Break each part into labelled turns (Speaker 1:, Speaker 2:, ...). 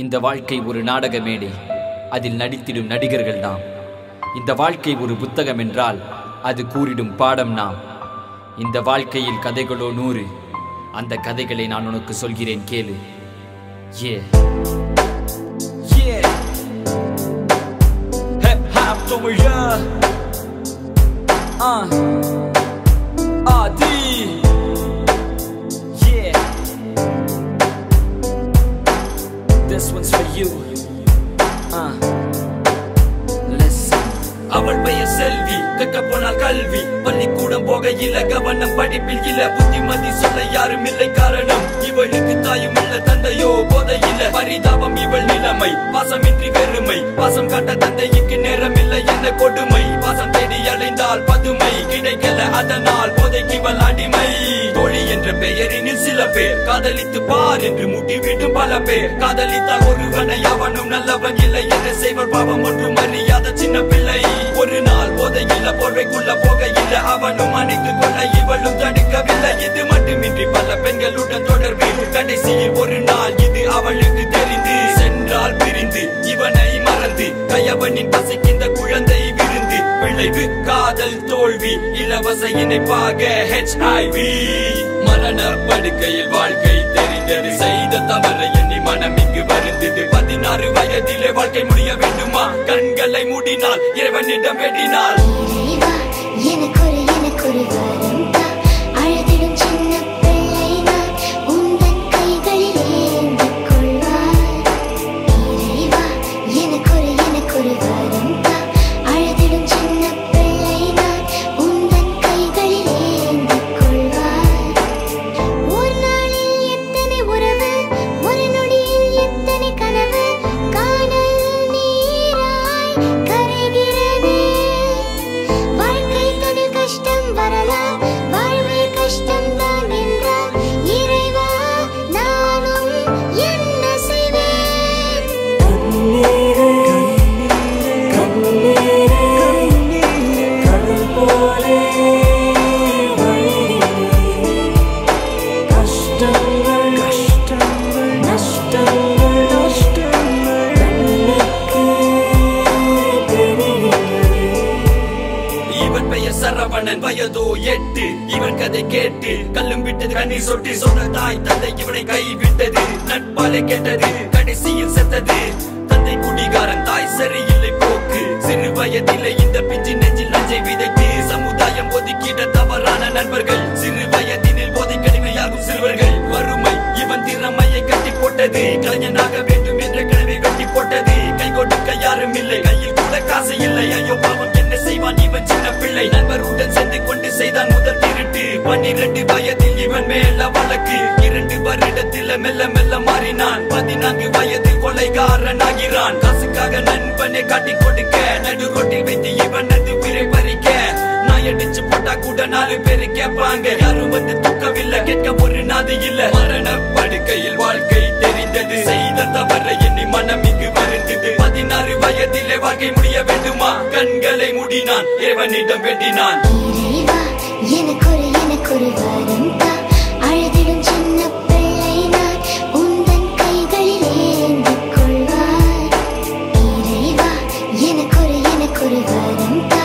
Speaker 1: இந்த வாழ்க்கை ஒரு நாடக மேடை, அதில் நடித்திடும் நடிகர்கள் நாம். இந்த வாழ்க்கை ஒரு புத்தகம் என்றால் அது கூறிடும் பாடம் நாம். இந்த வாழ்க்கையில் கதைகளோ 100, அந்த கதைகளை நான் உனக்கு சொல்கிறேன் கேளு. This one's for you. Listen. அவள் பெயர் செல்வி, கற்க போனால் கல்வி. பள்ளிக்கூடம் போகையில கவனம் படிப்பில் இல்ல. புத்திமதி சொல்ல யாரும் இல்லை, காரணம் இவளுக்கு தாயும் இல்ல, தந்தையோ போதையில்ல. பரிதாபம் இவள் நிலைமை, பாசமின்றி வெறுமை. பாசம் காட்ட தந்தைக்கு நேரம் இல்லை, என்ன கொடுமை. பாசம் தேடி அலைந்தால் பதுமை கிடைக்கல, அதனால் போதைக்கு இவள் அடிமை. தோழி என்ற பெயரினில் சில பேர், காதலித்து பார் என்று முட்டிவிடும் பல பேர். காதலித்தால் ஒருவனை அவனும் நல்லவன் இல்லை என்று செய்வர், பாவம் ஒன்றும் அறியாத சின்ன பிள்ளை. ஒரு நாள் போதையில்ல, போர்வைக்குள்ள போகையில்ல, அவனும் அணைத்துக் கொள்ள இவளும் தடுக்கவில்லை. இது மட்டுமின்றி பல பெண்களுடன் தொடர்பு. கடைசியில் ஒரு நாள் இது அவளுக்கு தெரிந்து, சென்றால் பிரிந்து இவனை மறந்து, கயவனின் பசிக்கின்ற குழந்தை விருந்து. விளைவு காதல் தோல்வி, இலவச இணைப்பாக HIV. மரண படுக்கையில் வாழ்க்கை தெரிந்தது, செய்த தவறை எண்ணி மனம் இங்கு வருந்தது. 16 வயதிலே வாழ்க்கை முடிய வேண்டுமா? கண்களை மூடினால் இறைவனிடம் வேண்டினால். எனக்கொரு வரம் தா, அழுதிடும் சின்ன பிள்ளை நான், உந்தன் கைகளில் ஏந்திக் கொள்வாய். இறைவா எனக்கொரு வரம் தா, அழுதிடும் சின்ன பிள்ளை நான், உந்தன் கைகளில் ஏந்திக் கொள்வாய். ஒரு நாளில் எத்தனை உறவு, ஒரு நொடியில் எத்தனை கனவு. காணல் நீராய் கரைகிறது, வாழ்க்கை தனில் கஷ்டம் வரலாம், வாழ்வே கஷ்டம் தான் என்றால். இறைவா நானும் என்ன செய்வேன்? கடல் போலே கஷ்டங்கள் நஷ்டங்கள் இவன் பெயர் சரவணன், வயதோ 8. இவன் கதை கேட்டு கல்லும் விட்டது, கண்ணீர் சொட்டு. சொன்ன தாய் தந்தை இவனை கைவிட்டது, நட்பாலே கேட்டது, கடைசியில் செத்தது. தந்தை குடிகாரன், தாய் சரியில்லை போக்கு. சிறு வயதிலே இந்த பிஞ்சு நெஞ்சில் நஞ்சை விதைத்து, சமுதாயம் ஒதுக்கிட தவறான நண்பர்கள். சிறு வயதினில் போதை கடுமையாகும் சிறுவர்கள். வறுமை இவன் திறமையை கட்டி போட்டது, கலைஞனாக வேண்டும் என்ற கனவை வெட்டி போட்டது. கை கொடுக்க யாரும் இல்லை, கையில் கூட காசு இல்லை. ஐயோ பாவம் என்ன செய்வான் இவன் சின்ன பிள்ளை. நண்பருடன் சேர்ந்து கொண்டு செய்தான் முதல் திருட்டு. 12 வயதில் இவன் மேல வழக்கு. 2 வருடத்தில் மெல்ல மெல்ல மாறினான். 14 வயதில் கொலைகாரன் ஆகிறான். காசுக்காக நண்பனை காட்டி கொடுக்க, நடு ரோட்டில் வைத்து இவனது உயிரை பறிக்க. நாயடிச்சு போட்டா கூட 4 பேரு கேட்பாங்க, யாரும் வந்து தூக்கவில்லை, கேட்க ஒரு நாது இல்ல. மரண படுக்கையில் வாழ்க்கை தெரிந்தது, செய்த தவறை எண்ணி மனம் இங்கு வருந்தது. 16 வயதிலே வாழ்க்கை முடிய வேண்டுமா? கண்களை மூடினான், இறைவனிடம் வேண்டினான். எனக்கொரு வரம் தா, அழுதிடும் சின்ன பிள்ளை நான், உந்தன் கைகளில் ஏந்திக் கொள்வாய். இறைவா எனக்கொரு வரம் தா,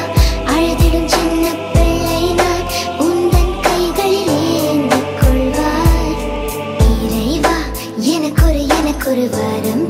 Speaker 1: அழுதிடும் சின்ன பிள்ளை நான், உந்தன் கைகளில் ஏந்திக் கொள்வாய். இறைவா எனக்கொரு வரம்